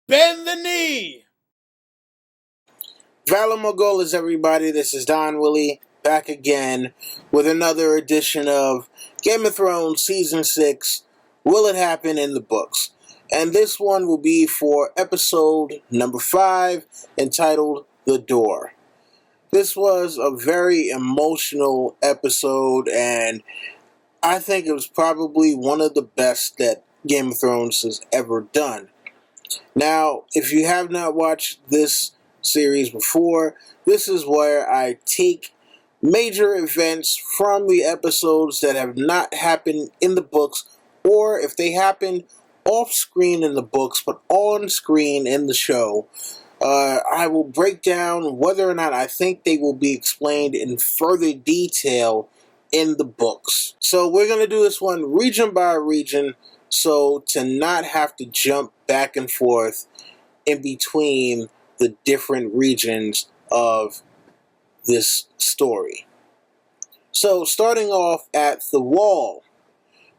Bend the knee! Valor Mogolas, everybody. This is Don Willie back again with another edition of Game of Thrones Season 6. Will it happen in the books? And this one will be for episode number 5, entitled The Door. This was a very emotional episode, and I think it was probably one of the best that Game of Thrones has ever done. Now, if you have not watched this series before, this is where I take major events from the episodes that have not happened in the books, or if they happen off screen in the books but on screen in the show. I will break down whether or not I think they will be explained in further detail in the books. So we're going to do this one region by region, so to not have to jump back and forth in between the different regions of this story. So starting off at the Wall,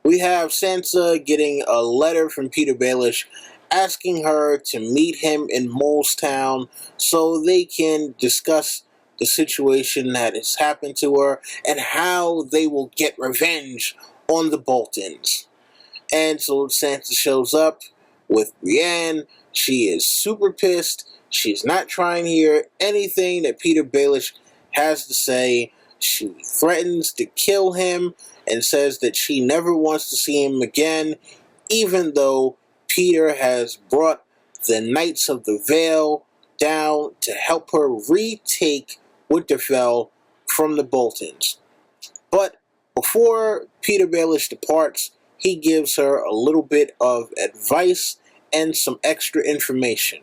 we have Sansa getting a letter from Petyr Baelish asking her to meet him in Molestown so they can discuss the situation that has happened to her and how they will get revenge on the Boltons. And so Sansa shows up with Brienne. She is super pissed. She's not trying to hear anything that Petyr Baelish has to say. She threatens to kill him and says that she never wants to see him again, even though Petyr has brought the Knights of the Vale down to help her retake Winterfell from the Boltons. But before Petyr Baelish departs, he gives her a little bit of advice and some extra information.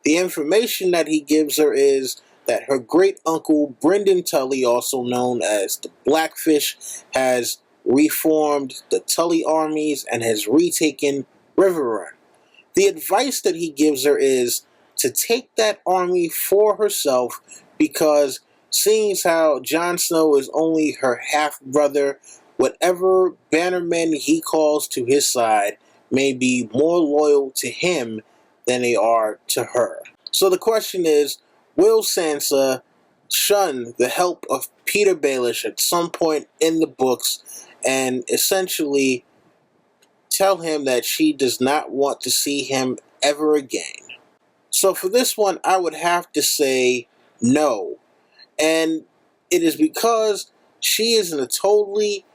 The information that he gives her is that her great-uncle Brynden Tully, also known as the Blackfish, has reformed the Tully armies and has retaken Riverrun. The advice that he gives her is to take that army for herself, because seeing as how Jon Snow is only her half-brother, whatever bannermen he calls to his side may be more loyal to him than they are to her. So the question is, will Sansa shun the help of Petyr Baelish at some point in the books and essentially tell him that she does not want to see him ever again? So for this one, I would have to say no. And it is because she is in a totally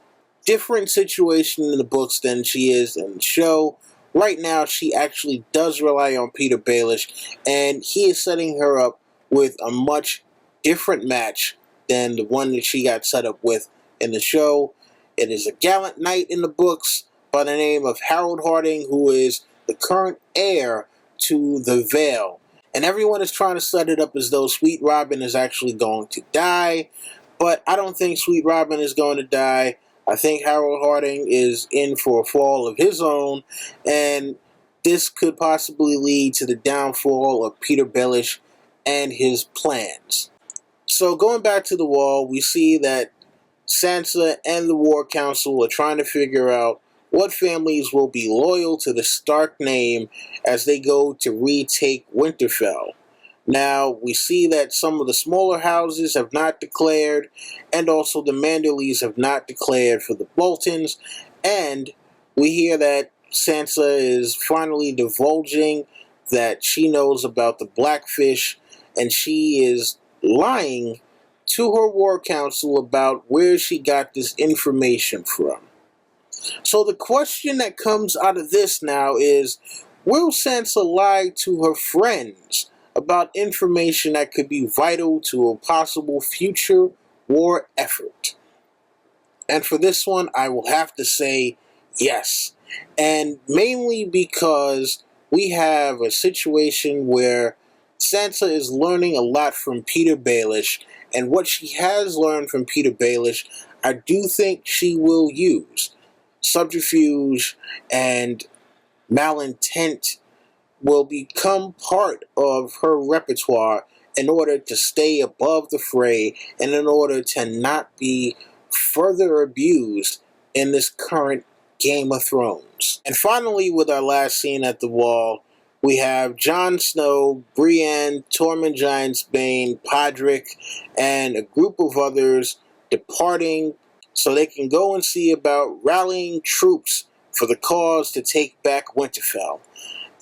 different situation in the books than she is in the show. Right now, she actually does rely on Petyr Baelish, and he is setting her up with a much different match than the one that she got set up with in the show. It is a gallant knight in the books by the name of Harold Harding, who is the current heir to the Vale. And everyone is trying to set it up as though Sweet Robin is actually going to die, but I don't think Sweet Robin is going to die. I think Harold Harding is in for a fall of his own, and this could possibly lead to the downfall of Petyr Baelish and his plans. So going back to the Wall, we see that Sansa and the War Council are trying to figure out what families will be loyal to the Stark name as they go to retake Winterfell. Now, we see that some of the smaller houses have not declared, and also the Manderleys have not declared for the Boltons, and we hear that Sansa is finally divulging that she knows about the Blackfish, and she is lying to her War Council about where she got this information from. So the question that comes out of this now is, will Sansa lie to her friends about information that could be vital to a possible future war effort? And for this one, I will have to say yes. And mainly because we have a situation where Sansa is learning a lot from Petyr Baelish, and what she has learned from Petyr Baelish, I do think she will use. Subterfuge and malintent will become part of her repertoire in order to stay above the fray and in order to not be further abused in this current Game of Thrones. And finally, with our last scene at the Wall, we have Jon Snow, Brienne, Tormund Giantsbane, Podrick, and a group of others departing so they can go and see about rallying troops for the cause to take back Winterfell.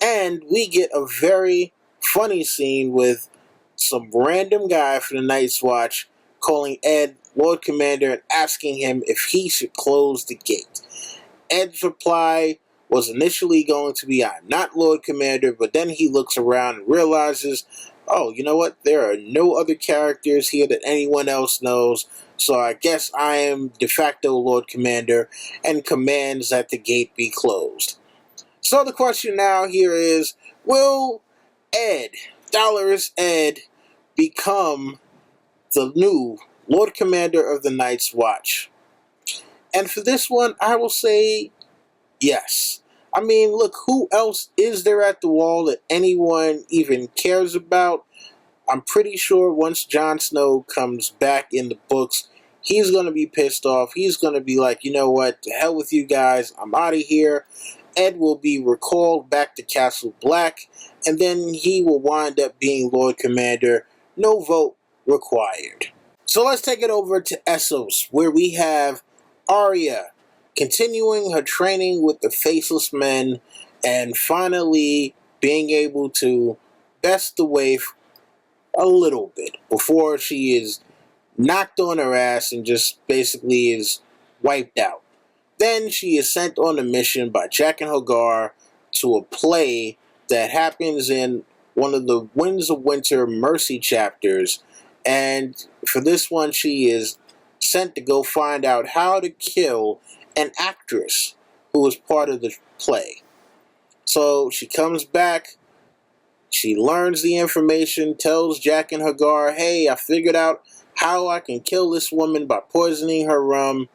And we get a very funny scene with some random guy from the Night's Watch calling Ed Lord Commander and asking him if he should close the gate. Ed's reply was initially going to be, "I'm not Lord Commander," but then he looks around and realizes, oh, you know what? There are no other characters here that anyone else knows, so I guess I am de facto Lord Commander, and commands that the gate be closed. So the question now here is, will Ed, Dolorous Ed, become the new Lord Commander of the Night's Watch? And for this one, I will say yes. I mean, look, who else is there at the wall that anyone even cares about? I'm pretty sure once Jon Snow comes back in the books, he's going to be pissed off. He's going to be like, you know what, to hell with you guys, I'm out of here. Ed will be recalled back to Castle Black, and then he will wind up being Lord Commander. No vote required. So let's take it over to Essos, where we have Arya continuing her training with the Faceless Men and finally being able to best the waif a little bit before she is knocked on her ass and just basically is wiped out. Then she is sent on a mission by Jaqen H'ghar to a play that happens in one of the Winds of Winter Mercy chapters, and for this one she is sent to go find out how to kill an actress who was part of the play. So she comes back, she learns the information, tells Jaqen H'ghar, hey, I figured out how I can kill this woman by poisoning her rum.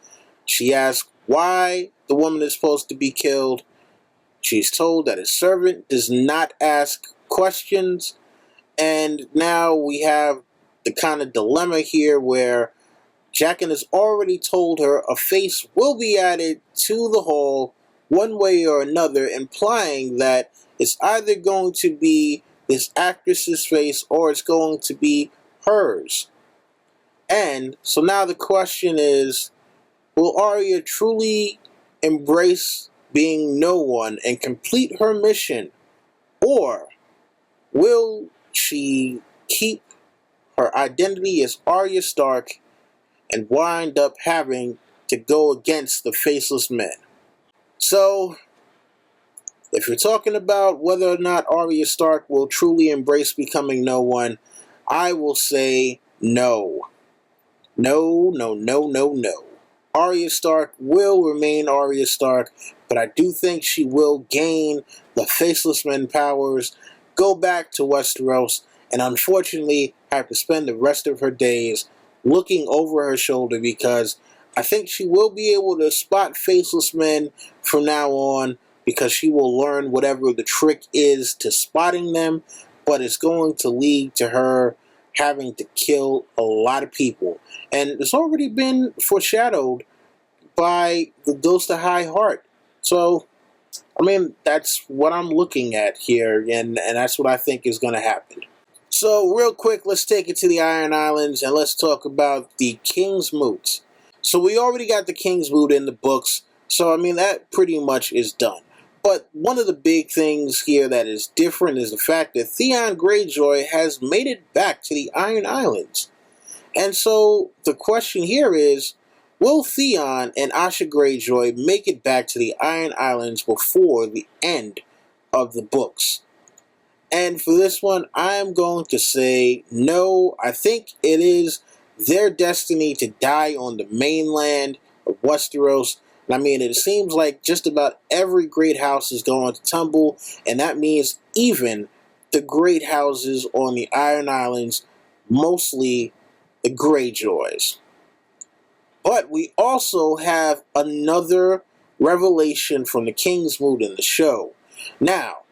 She asks why the woman is supposed to be killed. She's told that a servant does not ask questions. And now we have the kind of dilemma here where Jaqen has already told her a face will be added to the hall one way or another, implying that it's either going to be this actress's face or it's going to be hers. And so now the question is, will Arya truly embrace being no one and complete her mission? Or will she keep her identity as Arya Stark and wind up having to go against the Faceless Men? So, if you're talking about whether or not Arya Stark will truly embrace becoming no one, I will say no. No, no, no, no, no. Arya Stark will remain Arya Stark, but I do think she will gain the Faceless Men powers, go back to Westeros, and unfortunately have to spend the rest of her days looking over her shoulder, because I think she will be able to spot Faceless Men from now on, because she will learn whatever the trick is to spotting them, but it's going to lead to her having to kill a lot of people. And it's already been foreshadowed by the Ghost of High Heart. So, I mean, that's what I'm looking at here, and that's what I think is going to happen. So, real quick, let's take it to the Iron Islands, and let's talk about the King's Moot. So, we already got the King's Moot in the books, so, I mean, that pretty much is done. But one of the big things here that is different is the fact that Theon Greyjoy has made it back to the Iron Islands. And so the question here is, will Theon and Asha Greyjoy make it back to the Iron Islands before the end of the books? And for this one, I am going to say no. I think it is their destiny to die on the mainland of Westeros. I mean, it seems like just about every great house is going to tumble, and that means even the great houses on the Iron Islands, mostly the Greyjoys. But we also have another revelation from the King's Moot in the show. Now,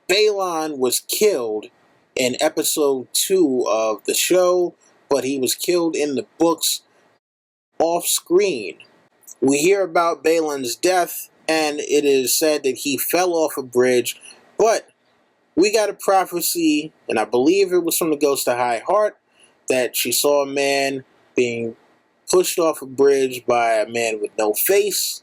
Balon was killed in episode 2 of the show, but he was killed in the books off screen. We hear about Balon's death, and it is said that he fell off a bridge, but we got a prophecy, and I believe it was from the Ghost of High Heart, that she saw a man being pushed off a bridge by a man with no face.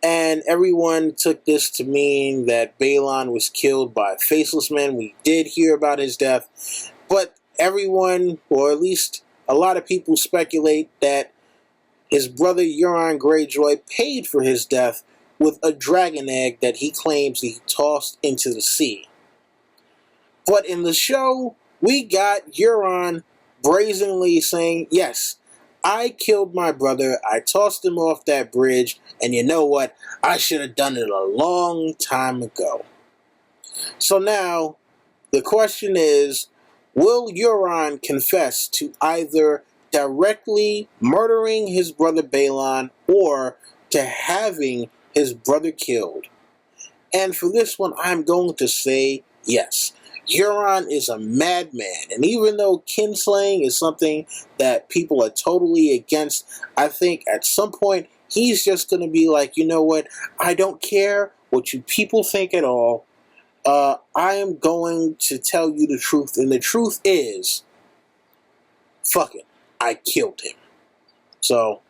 And everyone took this to mean that Balon was killed by a faceless man. We did hear about his death, but everyone, or at least a lot of people, speculate that his brother Euron Greyjoy paid for his death with a dragon egg that he claims he tossed into the sea. But in the show, we got Euron brazenly saying, yes, I killed my brother, I tossed him off that bridge, and you know what? I should have done it a long time ago. So now, the question is, will Euron confess to either directly murdering his brother Balon or to having his brother killed? And for this one, I'm going to say yes. Euron is a madman, and even though kinslaying is something that people are totally against, I think at some point he's just going to be like, you know what, I don't care what you people think at all. I am going to tell you the truth, and the truth is, fuck it, I killed him. So,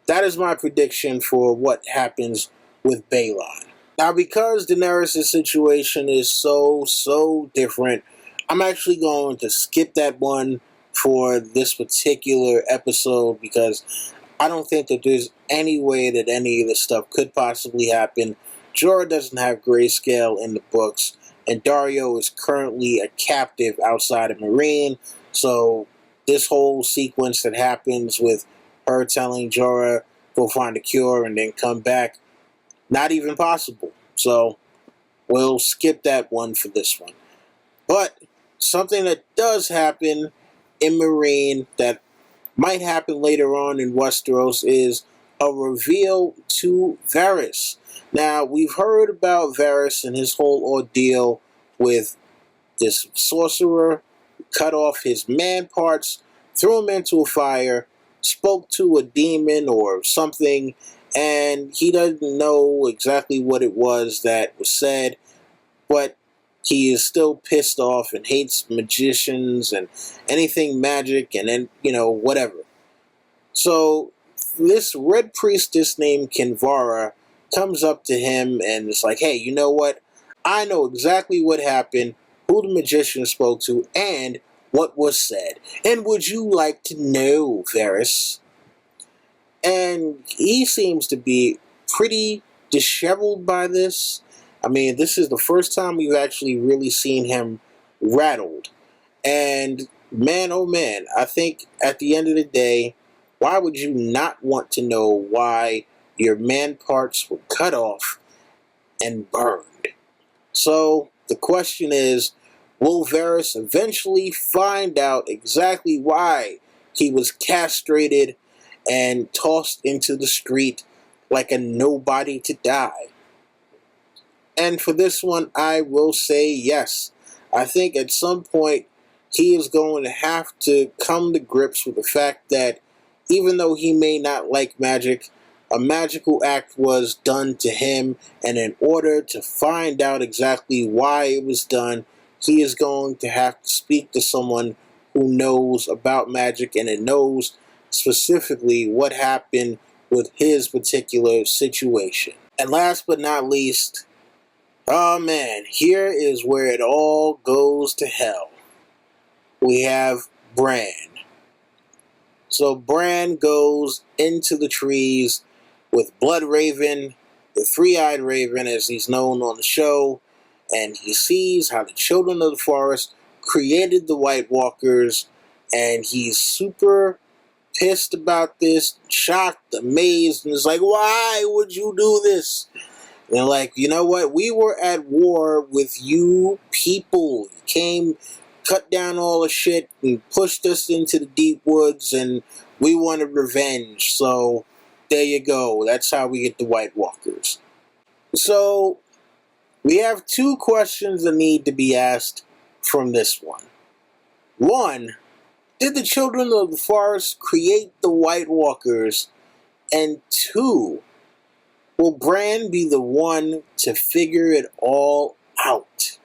that is my prediction for what happens with Balon. Now, because Daenerys' situation is so different, I'm actually going to skip that one for this particular episode because I don't think that there's any way that any of this stuff could possibly happen. Jorah doesn't have grayscale in the books, and Daario is currently a captive outside of Meereen, so this whole sequence that happens with her telling Jorah, go find a cure and then come back, not even possible. So we'll skip that one for this one. But something that does happen in Meereen that might happen later on in Westeros is a reveal to Varys. Now, we've heard about Varys and his whole ordeal with this sorcerer who cut off his man parts, threw him into a fire, spoke to a demon or something, and he doesn't know exactly what it was that was said, but he is still pissed off and hates magicians and anything magic and then, whatever. So this red priestess named Kinvara comes up to him and is like, hey, you know what? I know exactly what happened, who the magician spoke to, and what was said. And would you like to know, Varys? And he seems to be pretty disheveled by this. I mean, this is the first time we've actually really seen him rattled. And man, oh man, I think at the end of the day, why would you not want to know why your man parts were cut off and burned? So the question is, will Varys eventually find out exactly why he was castrated and tossed into the street like a nobody to die? And for this one, I will say yes. I think at some point he is going to have to come to grips with the fact that even though he may not like magic, a magical act was done to him, and in order to find out exactly why it was done, he is going to have to speak to someone who knows about magic and it knows specifically what happened with his particular situation. And last but not least, oh man, here is where it all goes to hell. We have Bran. So Bran goes into the trees with Bloodraven, the three-eyed raven as he's known on the show, and he sees how the children of the forest created the White Walkers, and he's super pissed about this, shocked, amazed, and is like, why would you do this? And like, you know what? We were at war with you people. You came, cut down all the shit, and pushed us into the deep woods, and we wanted revenge. So there you go. That's how we get the White Walkers. So we have two questions that need to be asked from this one. One, did the children of the forest create the White Walkers? And two, will Bran be the one to figure it all out?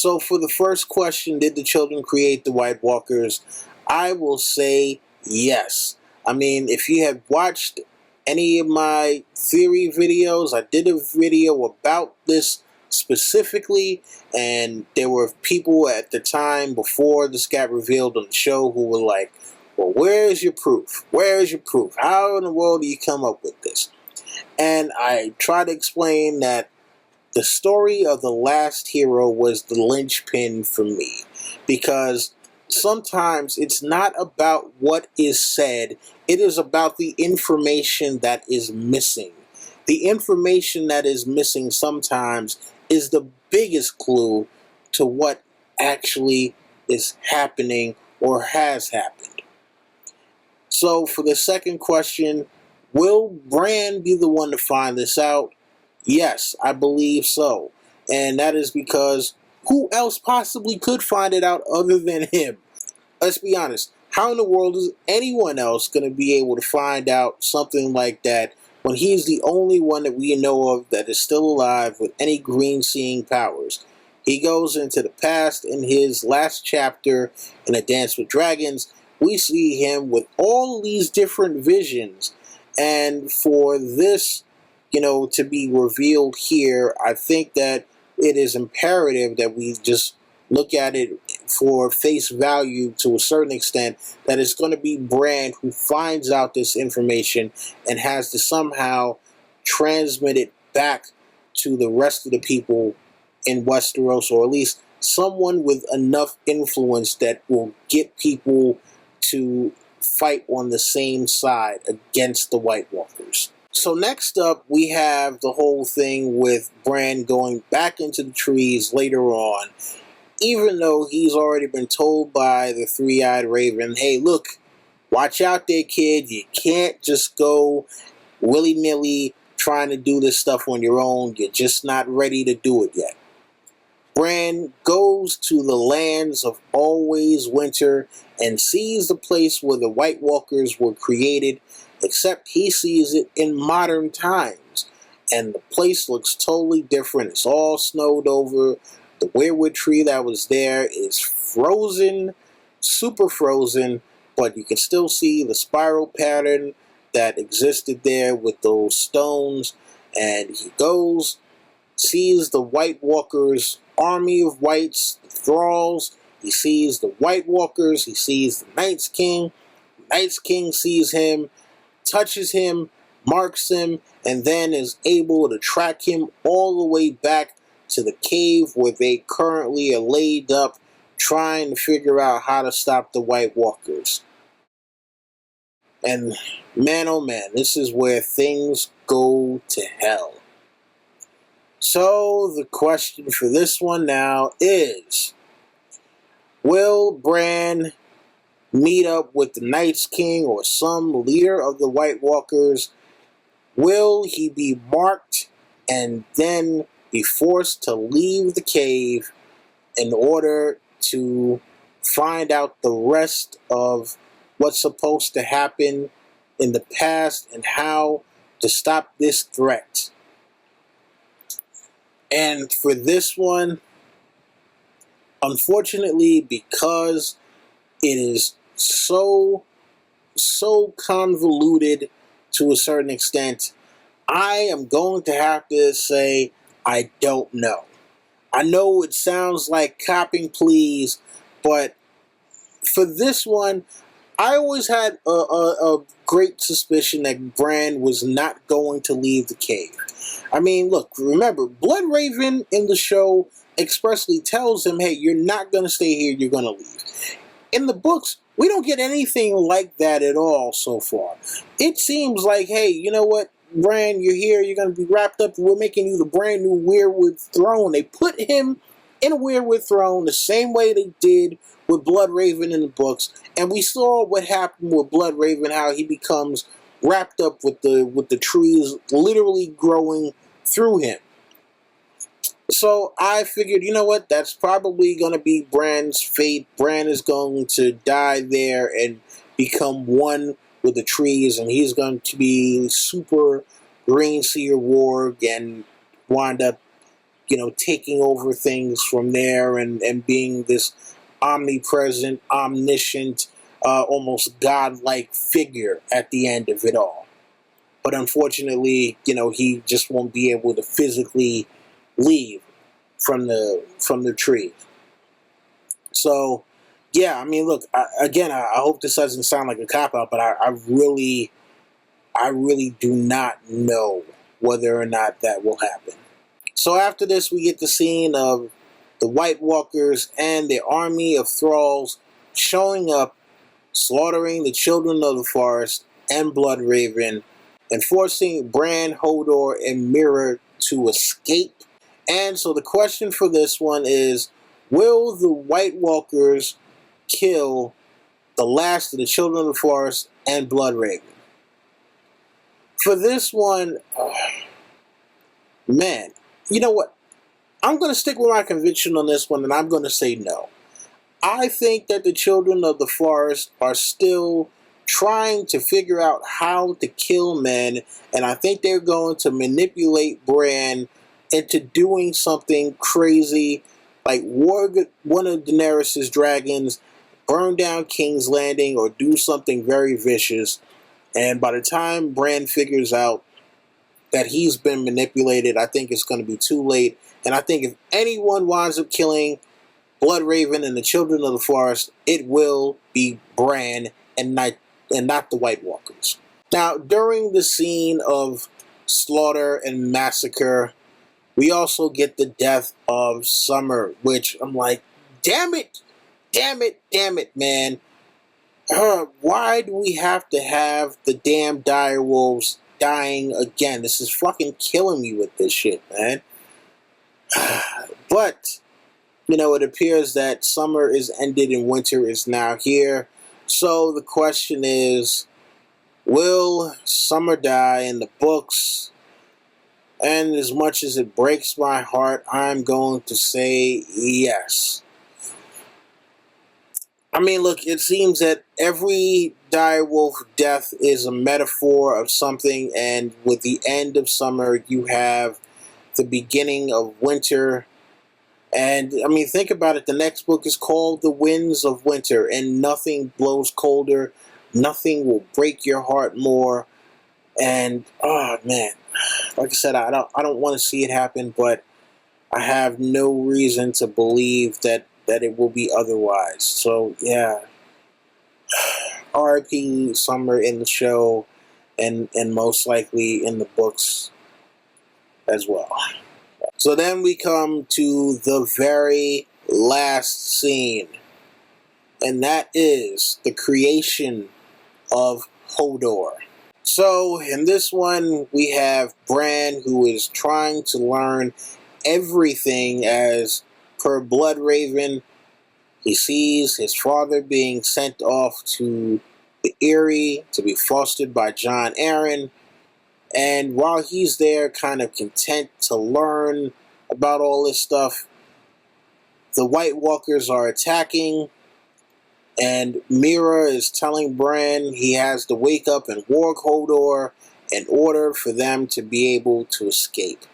So for the first question, did the children create the White Walkers? I will say yes. I mean, if you have watched any of my theory videos, I did a video about this specifically, and there were people at the time before this got revealed on the show who were like, well, where is your proof? Where is your proof? How in the world do you come up with this? And I try to explain that the story of The Last Hero was the linchpin for me, because sometimes it's not about what is said, it is about the information that is missing. The information that is missing sometimes is the biggest clue to what actually is happening or has happened. So for the second question, will Bran be the one to find this out? Yes, I believe so. And that is because who else possibly could find it out other than him? Let's be honest. How in the world is anyone else going to be able to find out something like that when he's the only one that we know of that is still alive with any green seeing powers? He goes into the past in his last chapter in A Dance with Dragons. We see him with all these different visions. And for this, to be revealed here, I think that it is imperative that we just look at it for face value to a certain extent, that it's going to be Bran who finds out this information and has to somehow transmit it back to the rest of the people in Westeros, or at least someone with enough influence that will get people to fight on the same side against the White Walkers. So next up, we have the whole thing with Bran going back into the trees later on, even though he's already been told by the Three-Eyed Raven, hey, look, watch out there, kid. You can't just go willy-nilly trying to do this stuff on your own. You're just not ready to do it yet. Bran goes to the lands of Always Winter and sees the place where the White Walkers were created, except he sees it in modern times. And the place looks totally different. It's all snowed over. The weirwood tree that was there is frozen, super frozen, but you can still see the spiral pattern that existed there with those stones. And he goes, sees the White Walkers' army of whites, the thralls. He sees the White Walkers. He sees the Night's King. The Night's King sees him, touches him, marks him, and then is able to track him all the way back to the cave where they currently are laid up, trying to figure out how to stop the White Walkers. And man, oh man, this is where things go to hell. So the question for this one now is, will Bran meet up with the Night's King or some leader of the White Walkers? Will he be marked and then be forced to leave the cave in order to find out the rest of what's supposed to happen in the past and how to stop this threat? And for this one, unfortunately, because it is so convoluted to a certain extent, I am going to have to say I don't know. I know it sounds like copping pleas, but for this one, I always had a great suspicion that Bran was not going to leave the cave. I mean, look, remember, Bloodraven in the show expressly tells him, hey, you're not going to stay here, you're going to leave. In the books, we don't get anything like that at all so far. It seems like, hey, you know what, Bran, you're here, you're going to be wrapped up, we're making you the brand new Weirwood Throne. They put him in a Weirwood Throne the same way they did with Bloodraven in the books, and we saw what happened with Bloodraven, how he becomes wrapped up with the trees literally growing through him. So I figured, you know what, that's probably going to be Bran's fate. Bran is going to die there and become one with the trees, and he's going to be super green seer warg and wind up taking over things from there and being this omnipresent, omniscient, almost godlike figure at the end of it all. But unfortunately, he just won't be able to physically leave from the tree. So, yeah, I mean, look, I hope this doesn't sound like a cop out, but I really do not know whether or not that will happen. So after this, we get the scene of the White Walkers and their army of thralls showing up, slaughtering the children of the forest and Bloodraven, and forcing Bran, Hodor, and Mira to escape. And so the question for this one is, will the White Walkers kill the last of the children of the forest and Bloodraven? For this one, man, you know what? I'm going to stick with my conviction on this one, and I'm going to say no. I think that the children of the forest are still trying to figure out how to kill men, and I think they're going to manipulate Bran into doing something crazy, like one of Daenerys' dragons, burn down King's Landing, or do something very vicious. And by the time Bran figures out that he's been manipulated, I think it's going to be too late. And I think if anyone winds up killing Bloodraven and the children of the forest, it will be Bran and not the White Walkers. Now, during the scene of slaughter and massacre, we also get the death of Summer, which I'm like, damn it, man. Why do we have to have the damn direwolves dying again? This is fucking killing me with this shit, man. But, it appears that summer is ended and winter is now here. So the question is, will Summer die in the books? And as much as it breaks my heart, I'm going to say yes. I mean, look, it seems that every direwolf death is a metaphor of something, and with the end of summer, you have the beginning of winter. And, I mean, think about it. The next book is called The Winds of Winter, and nothing blows colder. Nothing will break your heart more. And, oh, man, like I said, I don't want to see it happen, but I have no reason to believe that it will be otherwise. So, yeah. R.I.P. Summer in the show, and most likely in the books as well. So then we come to the very last scene, and that is the creation of Hodor. So in this one, we have Bran, who is trying to learn everything as per Bloodraven. He sees his father being sent off to the Eyrie to be fostered by Jon Arryn. And while he's there, kind of content to learn about all this stuff, the White Walkers are attacking. And Mira is telling Bran he has to wake up and warg Hodor in order for them to be able to escape.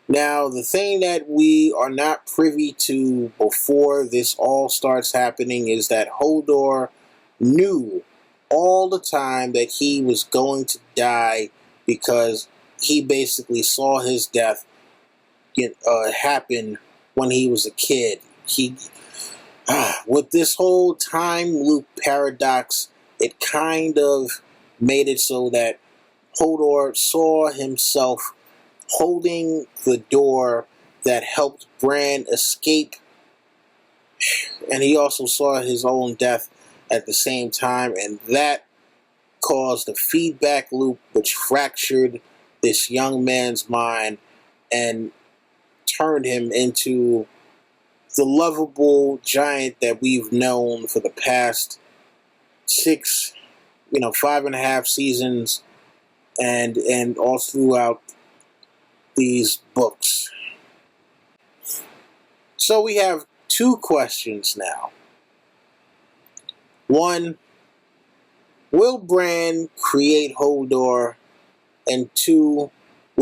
Now, the thing that we are not privy to before this all starts happening is that Hodor knew all the time that he was going to die, because he basically saw his death happen when he was a kid. With this whole time loop paradox, it kind of made it so that Hodor saw himself holding the door that helped Bran escape, and he also saw his own death at the same time, and that caused a feedback loop which fractured this young man's mind and turned him into the lovable giant that we've known for the past 5.5 seasons, and all throughout these books. So we have two questions now. One, will Bran create Hodor? And two,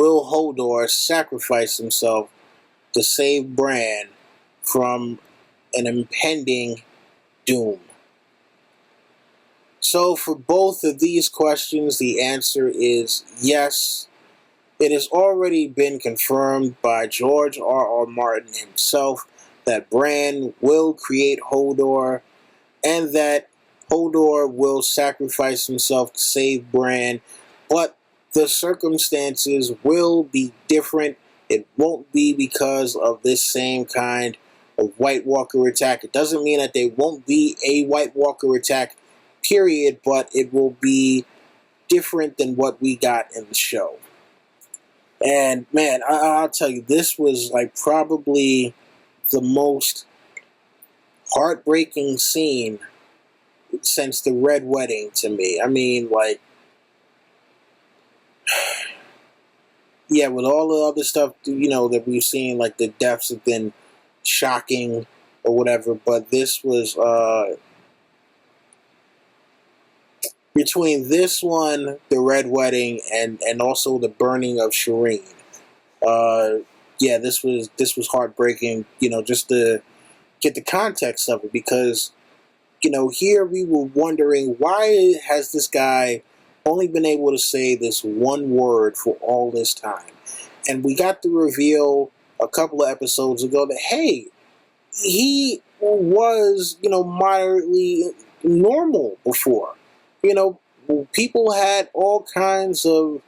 will Hodor sacrifice himself to save Bran from an impending doom? So for both of these questions, the answer is yes. It has already been confirmed by George R. R. Martin himself that Bran will create Hodor and that Hodor will sacrifice himself to save Bran, but the circumstances will be different. It won't be because of this same kind of White Walker attack. It doesn't mean that there won't be a White Walker attack, period, but it will be different than what we got in the show. And man, I'll tell you, this was like probably the most heartbreaking scene since the Red Wedding to me. I mean, like, yeah, with all the other stuff, that we've seen, like the deaths have been shocking or whatever, but this was, between this one, the Red Wedding, and also the burning of Shireen, yeah, this was heartbreaking, just to get the context of it, because here we were wondering, why has this guy only been able to say this one word for all this time? And we got the reveal a couple of episodes ago that, hey, he was, moderately normal before. People had all kinds of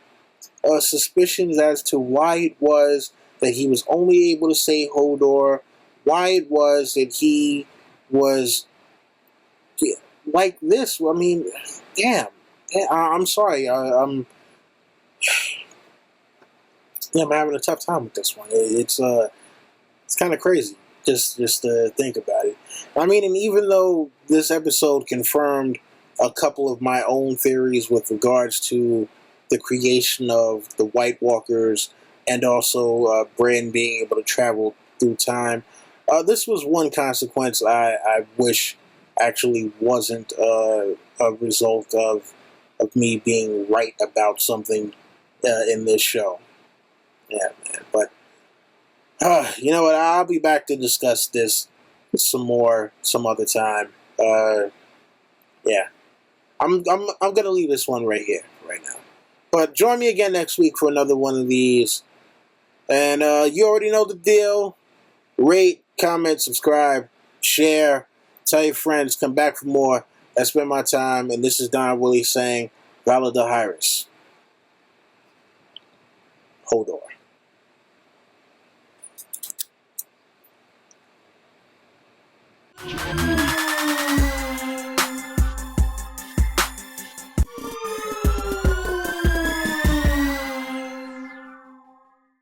suspicions as to why it was that he was only able to say Hodor, why it was that he was like this. I mean, damn. I'm sorry. I'm having a tough time with this one. It's kind of crazy just to think about it. I mean, and even though this episode confirmed a couple of my own theories with regards to the creation of the White Walkers and also Bran being able to travel through time, this was one consequence I wish actually wasn't a result of me being right about something in this show. Yeah, man. But you know what? I'll be back to discuss this some more some other time. Yeah, I'm gonna leave this one right here, right now. But join me again next week for another one of these. And you already know the deal. Rate, comment, subscribe, share, tell your friends, come back for more. That's been my time, and this is Don Willie saying, Vala Dahiris. Hodor.